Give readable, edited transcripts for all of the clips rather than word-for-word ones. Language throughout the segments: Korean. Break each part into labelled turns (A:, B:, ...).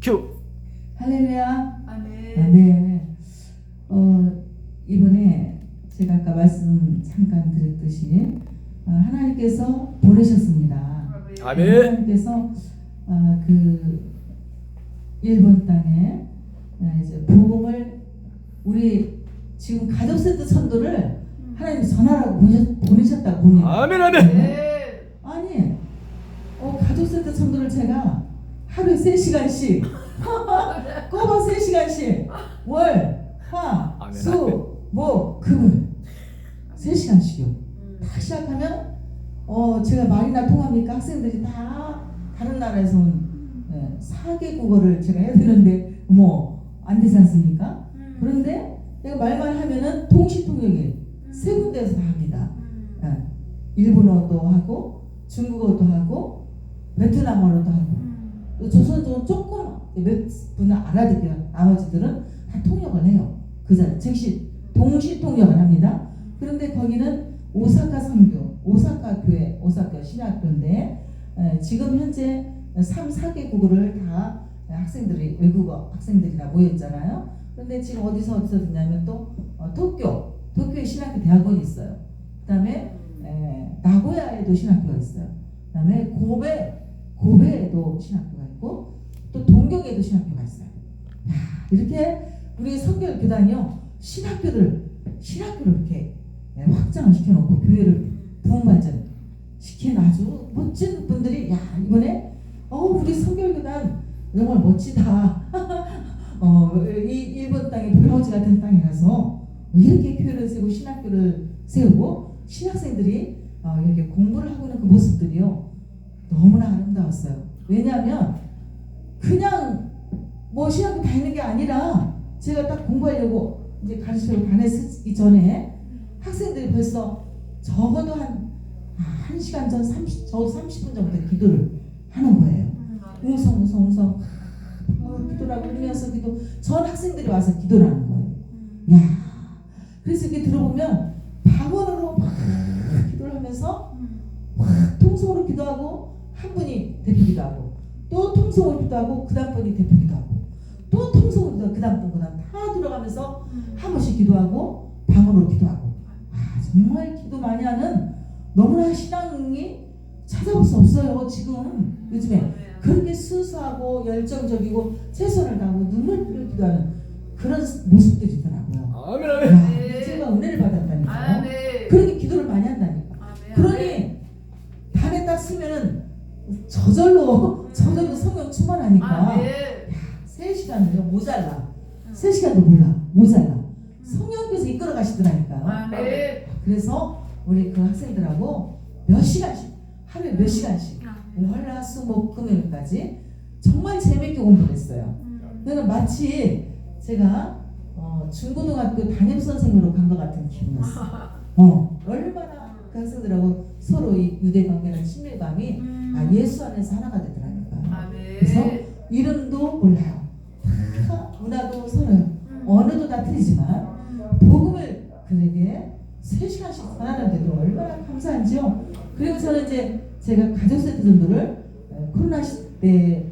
A: 큐.
B: 할렐루야.
C: 아멘.
B: 네. 이번에 제가 아까 말씀 잠깐 드렸듯이 하나님께서 보내셨습니다.
A: 아멘.
B: 하나님께서 그 일본 땅에 이제 복음을 우리 지금 가족 세트 선도를 하나님 전하라고 보내셨다고 봅니다.
A: 아멘 아멘.
C: 네.
B: 아니 가족 세트 선도를 제가 하루에 3시간씩 꼬박 3시간씩 월, 화,
A: 아멘,
B: 수, 목, 금을 3시간씩요. 다 시작하면 제가 말이나 통합니까? 학생들이 다 다른 나라에서 온 4개국어를 제가 해야 되는데 뭐 안 되지 않습니까? 그런데 내가 말만 하면은 동시통역에 3군데에서 다 합니다. 일본어도 하고 중국어도 하고 베트남어로도 하고 또 조선족은 조금 몇 분은 알아듣게요. 나머지들은 다 통역을 해요. 그 자리 즉시 동시 통역을 합니다. 그런데 거기는 오사카 선교, 오사카 교회, 오사카 신학교인데 지금 현재 3, 4개국어를 다 학생들이 외국어 학생들이나 모였잖아요. 그런데 지금 어디서 듣냐면 또 도쿄에 신학교 대학원이 있어요. 그다음에 나고야에도 신학교가 있어요. 그다음에 고베에도 신학교가 있고 또 동경에도 신학교가 있어요. 야, 이렇게 우리 선교 교단이요 신학교를 이렇게 확장을 시켜놓고 교회를 부흥발전 시킨 아주 멋진 분들이 이번에 우리 선교 교단 정말 멋지다. 이 일본 땅에 볼모지 같은 땅에 가서 이렇게 교회를 세우고 신학교를 세우고 신학생들이 이렇게 공부를 하고 있는 그 모습들이요 너무나 아름다웠어요. 왜냐하면 그냥 뭐 신학교 다니는 게 아니라 제가 딱 공부하려고 이제 가르치려고 다녔기 전에 학생들이 벌써 적어도 한 1시간 전 적어도 30분 전부터 기도를 하는 거예요. 웅성 기도를 하고 울면서 전 학생들이 와서 기도를 하는 거예요. 야, 그래서 이렇게 들어보면 방언으로 막 기도를 하면서 통성으로 기도하고 한 분이 대표 기도하고 또 통성으로 기도하고 그 다음 분이 대표 기도하고 또 통성으로 기도하고 그 다음 분 다 들어가면서 한 번씩 기도하고 방언으로 기도하고 정말 기도 많이 하는 너무나 신앙이 찾아볼 수 없어요. 지금 요즘에 그렇게 순수하고 열정적이고 최선을 다하고 눈물 흘려 기도하는 그런 모습들이더라고요.
A: 아멘 아멘.
B: 제가 은혜를 받았다니까요.
C: 아멘.
B: 그렇게 기도를 많이 한다니까. 그러니 단에 딱 쓰면은 저절로 성령 충만하니까 3시간은요 모자라. 3시간도 모자라. 성령께서 이끌어 가시더라니까요. 그래서 우리 그 학생들하고 몇 시간씩 하루에 몇 시간씩 월화수목금일까지 정말 재밌게 공부를 했어요. 그러니까 마치 제가 중고등학교 담임선생으로 간 것 같은 기분이었어요. 얼마나 그 학생들하고 서로 이 유대관계나 친밀감이 예수 안에서 하나가 되더라니까요. 그래서 이름도 몰라요. 다 문화도 서로요. 언어도 다 틀리지만 복음을 그에게 3시간씩 전하는데도 얼마나 감사한지요. 그리고 저는 이제 제가 가족 세트 정도를 코로나 시대에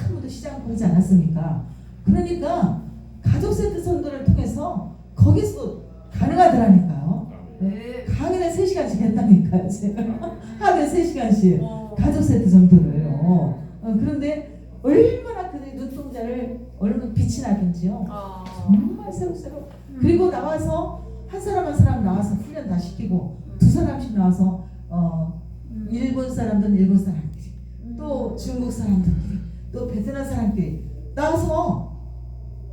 B: 아무도 시장 보지 않았습니까? 그러니까 가족 세트 선도를 통해서 거기서 가능하더라니까요. 강의를 3시간씩 했다니까요. 제가 하루에 3시간씩 가족 세트 정도를요. 그런데 얼마나 그들의 눈동자를 얼마나 빛이 나든지요. 정말 새록새록. 그리고 나와서 한 사람 나와서 훈련 다 시키고 2사람씩 나와서 일본 사람들은 일본 사람끼리 또 중국 사람들끼리 또 베트남 사람끼리 나와서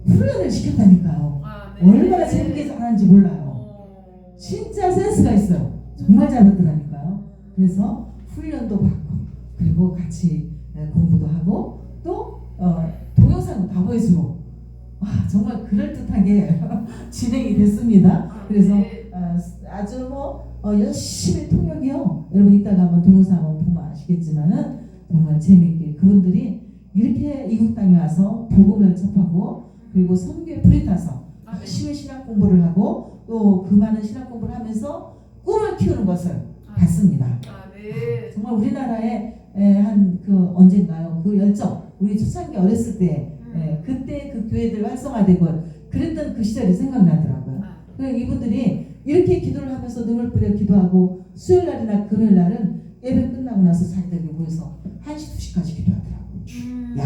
B: 훈련을 시켰다니까요. 얼마나 재밌게 잘하는지 몰라요. 진짜 센스가 있어요. 정말 잘하더라니까요. 그래서 훈련도 받고 그리고 같이 공부도 하고 또 동영상도 다 보여주고 정말 그럴듯하게 진행이 됐습니다. 그래서 아주 열심히 통역이요. 여러분 이따가 한번 동영상 한번 보면 아시겠지만은 정말 재미있게 그분들이 이렇게 이국 땅에 와서 복음을 접하고 그리고 선교에 불이 타서 열심히 신학 공부를 하고 또 그 많은 신학 공부를 하면서 꿈을 키우는 것을 봤습니다. 정말 우리나라에 한 그 언젠가요 그 열정 우리 초창기 어렸을 때 그때 그 교회들 활성화되고 그랬던 그 시절이 생각나더라고요. 그래서 이분들이 이렇게 기도를 하면서 눈을 뿌려 기도하고 수요일 날이나 금요일 날은 예배 끝나고 나서 자기들이 모여서 1시, 2시까지 기도하더라고요. 야,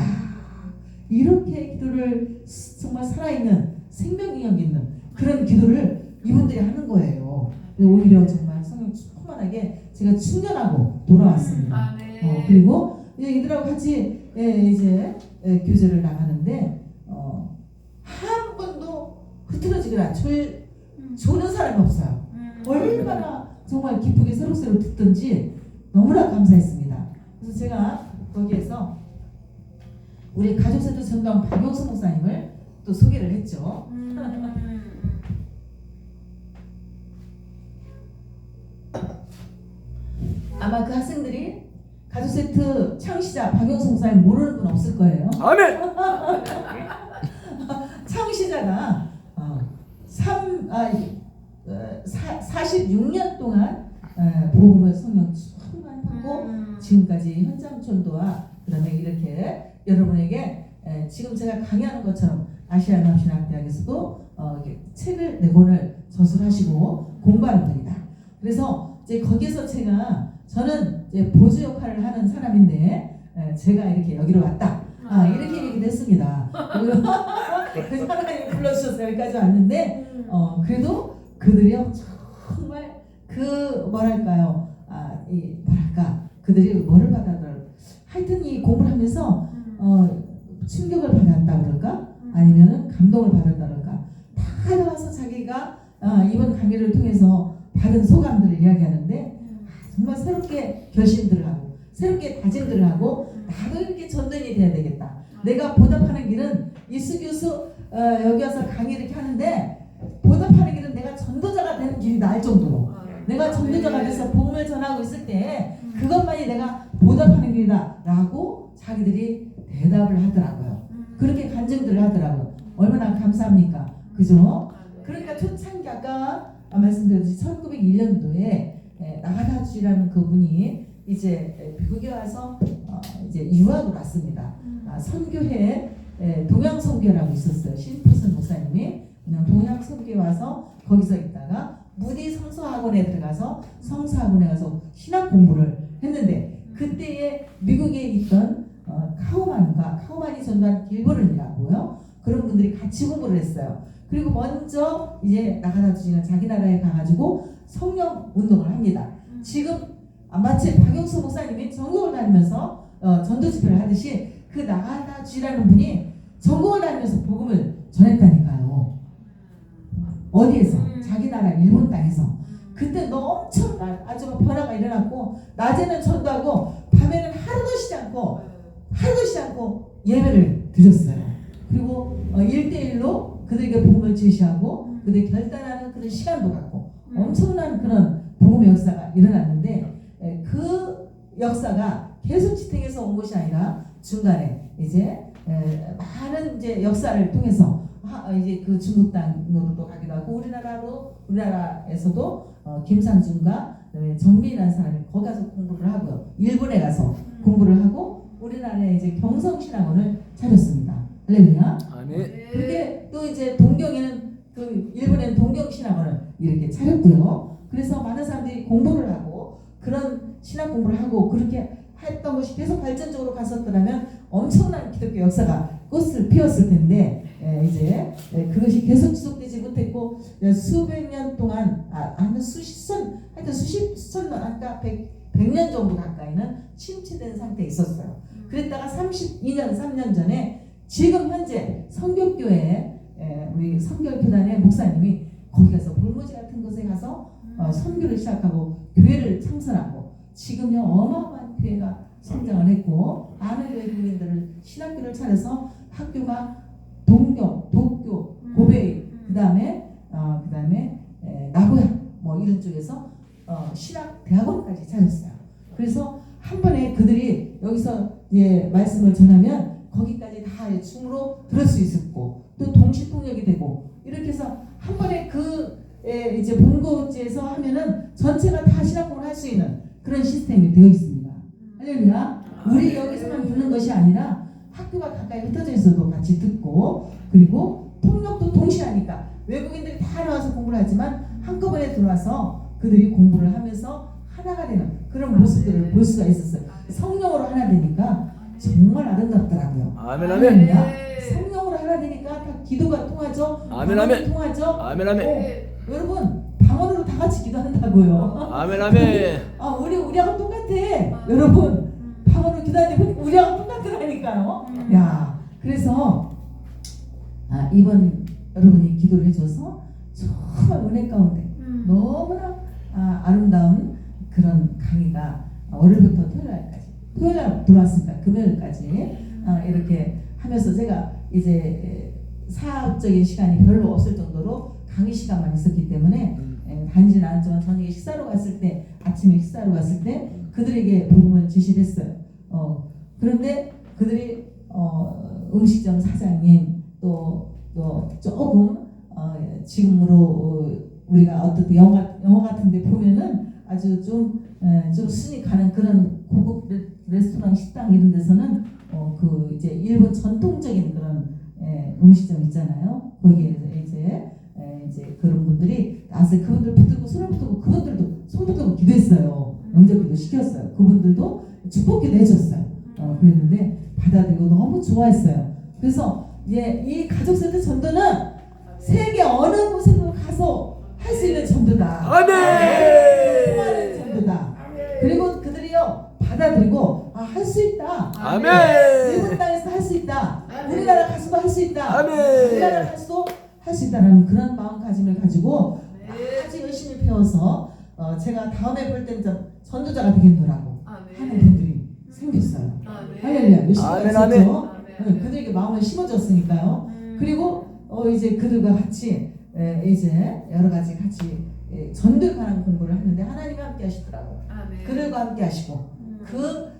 B: 이렇게 기도를 정말 살아있는 생명력 있는 그런 기도를 이분들이 하는 거예요. 오히려 정말 성령 충만하게 제가 충전하고 돌아왔습니다. 그리고 이들하고 같이 이제 교제를 나가는데 한 번도 흐트러지거나 조는 사람이 없어요. 얼마나 정말 기쁘게 새록새록 듣던지 너무나 감사했습니다. 그래서 제가 거기에서 우리 가족세도 전도왕 박용수 목사님을 또 소개를 했죠. 아마 그 학생들이 가족세트 창시자 박용수 목사님 모르는 분 없을 거예요.
A: 아멘.
B: 창시자가 46년 동안 복음을 성령 충만하고 지금까지 현장 전도와 그다음에 이렇게 여러분에게 지금 제가 강의하는 것처럼 아시아남신학대학에서도 책을 4권을 저술하시고 공부하는 분이다. 그래서 이제 거기에서 저는 이제 보조 역할을 하는 사람인데 제가 이렇게 여기로 왔다. 이렇게 얘기를 했습니다. 그 하나님이 불러주셔서 여기까지 왔는데 그래도 그들이요 정말 그 뭐랄까요 그들이 뭐를 받았더라 하여튼 이 공부를 하면서 충격을 받았다 그럴까 아니면은 감동을 받았다 그럴까 다 나와서 자기가 이번 강의를 통해서 받은 소감들을 이야기하는데 정말 새롭게 결심들을 하고 새롭게 다짐들을 하고 나도 이렇게 전도인이 돼야 되겠다. 내가 보답하는 길은 이수 교수 여기 와서 강의 이렇게 하는데 보답하는 길은 내가 전도자가 되는 길이 나을 정도로 내가 전도자가 돼서 복음을 전하고 있을 때 그것만이 내가 보답하는 길이다 라고 자기들이 대답을 하더라고요. 그렇게 간증들을 하더라고요. 얼마나 감사합니까? 그죠? 그러니까 초창기 아까 말씀드렸듯이 1901년도에 나가다주라는 그분이 이제 미국에 와서 이제 유학을 왔습니다. 선교회 동양선교회라고 있었어요. 신푸슨 목사님이 동양선교회 와서 거기서 있다가 무디 성서학원에 들어가서 성서학원에 가서 신학 공부를 했는데 그때에 미국에 있던 카우만이 전도한 길버른이라고요. 그런 분들이 같이 공부를 했어요. 그리고 먼저 이제 나가다주는 자기 나라에 가가지고 성령 운동을 합니다. 지금 마치 박용수 목사님이 전국을 다니면서 전도 집회를 하듯이 그 나가다주라는 분이 전국을 다니면서 복음을 전했다니까요. 어디에서? 자기 나라 일본 땅에서. 그때 엄청 아주 변화가 일어났고 낮에는 전도하고 밤에는 하루도 쉬지 않고 예배를 드렸어요. 그리고 1대1로 그들에게 복음을 제시하고 그들이 결단하는 그런 시간도 갖고 엄청난 그런 복음의 역사가 일어났는데 그 역사가 계속 지탱해서 온 것이 아니라 중간에 이제 많은 이제 역사를 통해서 이제 그 중국 땅으로도 가기도 하고 우리나라에서도 김상준과 정민이라는 사람이 거기 가서 공부를 하고요. 일본에 가서 공부를 하고 우리나라에 이제 경성신학원을 차렸습니다. 할렐루야. 그렇게 또 이제 동경에는 그 일본에는 동경신학원을 이렇게 차렸고요. 그래서 많은 사람들이 공부를 하고 그런 신학 공부를 하고 그렇게 했던 것이 계속 발전적으로 갔었더라면 엄청난 기독교 역사가 꽃을 피웠을 텐데 이제 그것이 계속 지속되지 못했고 수백 년 동안 하여튼 수십선 아까 100년 정도 가까이는 침체된 상태에 있었어요. 그랬다가 3년 전에 지금 현재 선교교회 우리 선교교단의 목사님이 거기 가서 볼모지 같은 곳에 가서 선교를 시작하고 교회를 창설하고 지금요 어마어마한 교회가 성장을 했고 많은 외국인들을 신학교를 차려서 학교가 동경, 도쿄, 고베이 그다음에 나고야 뭐 이런 쪽에서 신학 대학원까지 차렸어요. 그래서 한 번에 그들이 여기서 말씀을 전하면 거기까지 다 줌으로 들을 수 있었고 또 동시 통역이 되고 이렇게 해서 한 번에 이제 본고지에서 하면은 전체가 다 신학공을 할 수 있는 그런 시스템이 되어 있습니다. 할렐루야. 우리 여기서만 듣는 것이 아니라 학교가 가까이 흩어져 있어도 같이 듣고, 그리고 통역도 동시에 하니까 외국인들이 다 나와서 공부를 하지만 한꺼번에 들어와서 그들이 공부를 하면서 하나가 되는 그런 모습들을 볼 수가 있었어요. 성령으로 하나 되니까 정말 아름답더라고요.
A: 아멘 아멘.
B: 성령으로 하나 되니까 다 기도가 통하죠.
A: 아멘 아멘.
B: 통하죠.
A: 아멘 아멘.
B: 여러분 방언으로 다 같이 기도한다고요.
A: 아멘 아멘.
B: 우리하고 똑같아. 여러분 방언으로 기도하는데 우리하고 똑같더라니까요. 야, 그래서 이번 여러분이 기도를 해줘서 정말 은혜 가운데 너무나 아름다운 그런 강의가 월요일부터 토요일날 들어왔습니다. 금요일까지 이렇게 하면서 제가 이제 사업적인 시간이 별로 없을 정도로 강의 시간만 있었기 때문에 다니지는 않았지만 저녁에 식사로 갔을 때, 아침에 식사로 갔을 때 그들에게 복음을 제시했어요. 그런데 그들이 음식점 사장님 또 조금 지금으로 우리가 어떤 영화 같은데 보면은 아주 좀 순위 가는 그런 고급 레스토랑 식당 이런 데서는 그 이제 일본 전통적인 그런 음식점 있잖아요. 거기에서 이제 그런 분들이 나와서 그분들 붙들고 손을 붙들고 그분들도 손 붙들고 기도했어요. 영접기도 시켰어요. 그분들도 축복기도 해줬어요. 그랬는데 받아들이고 너무 좋아했어요. 그래서 이제 이 가족세대 전도는 세계 어느 곳에도 가서 할 수 있는 전도다.
A: 아멘.
B: 통하는 전도다. 그리고 그들이요 받아들이고 할 수 있다.
A: 아멘.
B: 일본 땅에서 할 수 있다. 우리나라 가서도 할 수 있다.
A: 아멘.
B: 우리나라 가서도 할 수 있다라는 그런 마음가짐을 가지고 아주 열심히 배워서 제가 다음에 볼 때는 전도자가 되겠노라고 하는 분들이 생겼어요. 할렐루야. 열심히 했었죠. 그들에게 마음을 심어줬으니까요. 그리고 이제 그들과 같이 이제 여러 가지 같이 전도에 관한 공부를 했는데 하나님이 함께 하시더라고요. 그들과 함께 하시고 그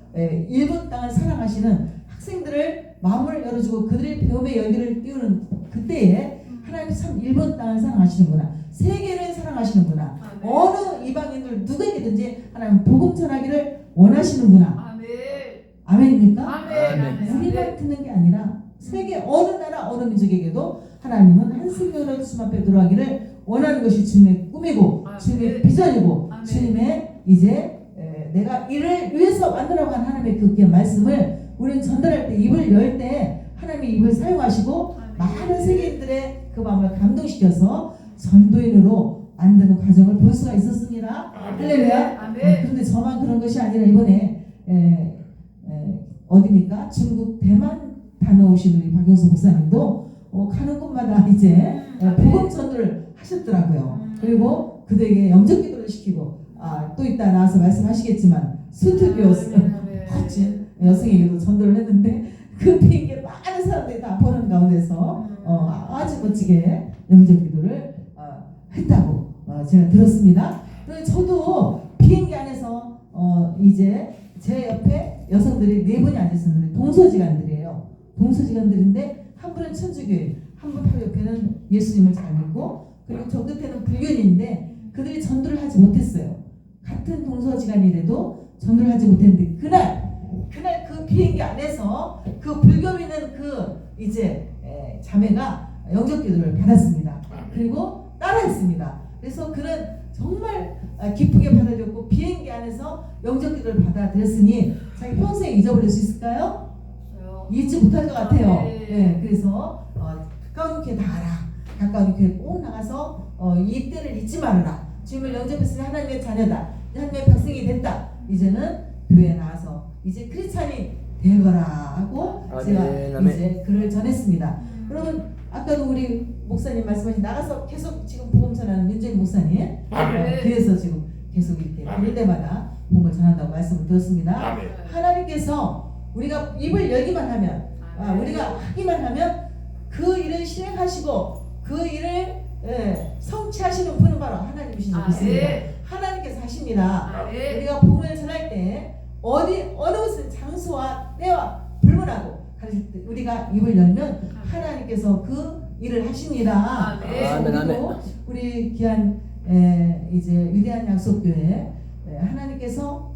B: 일본 땅을 사랑하시는 학생들을 마음을 열어주고 그들의 배움의 열기를 띄우는 그때에 하나님 참 일본 땅을 사랑하시는구나. 세계를 사랑하시는구나. 어느 이방인들 누구에게든지 하나님 복음 전하기를 원하시는구나. 아멘입니까? 우리만 듣는 게 아니라 세계 어느 나라 어느 민족에게도 하나님은 한 생명으로 주님 앞에 들어가기를 원하는 것이 주님의 꿈이고 주님의 비전이고 주님의 이제 내가 이를 위해서 만들어고 한 하나님의 그 말씀을 우리는 전달할 때 입을 열 때 하나님의 입을 사용하시고 많은 세계인들의 그 마음을 감동시켜서 전도인으로 만드는 과정을 볼 수가 있었습니다. 할렐루야. 그런데 저만 그런 것이 아니라 이번에 어디입니까? 중국 대만 다녀오신 우리 박영수 목사님도 가는 곳마다 이제 복음 전도를 하셨더라고요. 그리고 그들에게 영접기도를 시키고 또 이따 나와서 말씀하시겠지만 스튜디오 멋진 여성에게도 전도를 했는데 그 비행기에 많은 사람들이 다 보는 가운데서 아주 멋지게 영접기도를 했다고 제가 들었습니다. 그래서 저도 비행기 안에서 이제 제 옆에 여성들이 4분이 앉아있었는데 동서지간들이에요. 동서지간들인데 한 분은 천주교인, 한 분 바로 옆에는 예수님을 잘 믿고 그리고 저 끝에는 불교인인데 그들이 전도를 하지 못했어요. 같은 동서지간이라도 전도를 하지 못했는데 그날 그 비행기 안에서 그 불교 믿는 그 이제 자매가 영접기도를 받았습니다. 그리고 따라했습니다. 그래서 그는 정말 기쁘게 받아들였고 비행기 안에서 영접기도를 받아들였으니 자기 평생 잊어버릴 수 있을까요? 잊지 못할 것 같아요. 네, 그래서 가까운 교회 나가라. 가까운 교회 꼭 나가서 이 때를 잊지 말아라. 주님을 영접했으니 하나님의 자녀다. 하나님의 백성이 됐다. 이제는 교회에 나와서 이제 크리스찬이 되거라 하고 제가 이제 글을 전했습니다. 여러분 아까도 우리 목사님 말씀하신 나가서 계속 지금 복음 전하는 윤재인 목사님 그래서 지금 계속 이렇게 볼 때마다 복음을 전한다고 말씀을 드렸습니다. 하나님께서 우리가 입을 열기만 하면 우리가 하기만 하면 그 일을 실행하시고 그 일을 성취하시는 분은 바로 하나님이신 줄 믿습니다. 하나님께서 하십니다. 우리가 복음을 전할 때 어느 곳은 장소와 때와 불문하고 우리가 입을 열면 하나님께서 그 일을 하십니다. 그리고 우리 귀한 이제 위대한 약속교회 하나님께서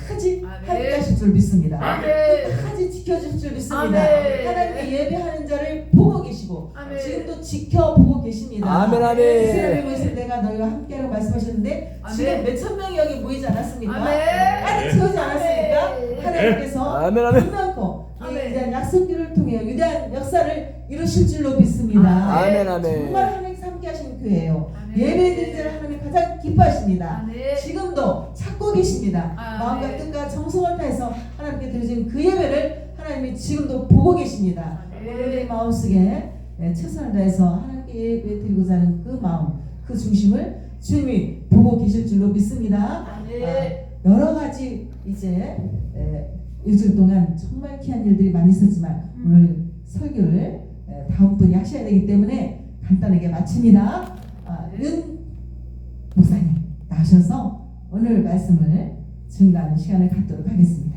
B: 끝까지
C: 아멘.
B: 함께 하실 줄 믿습니다.
C: 아멘.
B: 끝까지 지켜주실 줄 믿습니다.
C: 아멘.
B: 하나님의 예배하는 자를 보고 계시고
C: 아멘.
B: 지금도 지켜보고 계십니다.
A: 아멘, 아멘.
B: 이스라엘에 모이실 내가 너희와 함께라고 말씀하셨는데
C: 아멘.
B: 지금 몇천 명이 여기 모이지 않았습니까?
C: 아멘.
B: 아직 채우지 않았습니까?
C: 아멘.
B: 하나님께서
A: 아멘, 아멘.
B: 분명코
C: 아멘.
B: 위대한 약속기를 통해 위대한 역사를 이루실 줄로 믿습니다.
A: 아멘, 아멘.
B: 정말 하나님께서 함께 하시는 교회예요.
C: 아멘.
B: 예배드린 자를 하나님 가장 기뻐하십니다.
C: 아멘.
B: 지금도 찾고 계십니다.
C: 아멘.
B: 마음과 뜻과 정성을 다해서 하나님께 드려진 그 예배를 하나님이 지금도 보고 계십니다.
C: 아멘.
B: 오늘의 마음속에 최선을 다해서 하나님께 예배 드리고자 하는 그 마음, 그 중심을 주님이 보고 계실 줄로 믿습니다.
C: 아멘.
B: 여러 가지 이제 일주일 동안 정말 귀한 일들이 많이 있었지만 오늘 설교를 다음 분이 하셔야 되기 때문에 간단하게 마칩니다. 윤 목사님 나오셔서 오늘 말씀을 증거하는 시간을 갖도록 하겠습니다.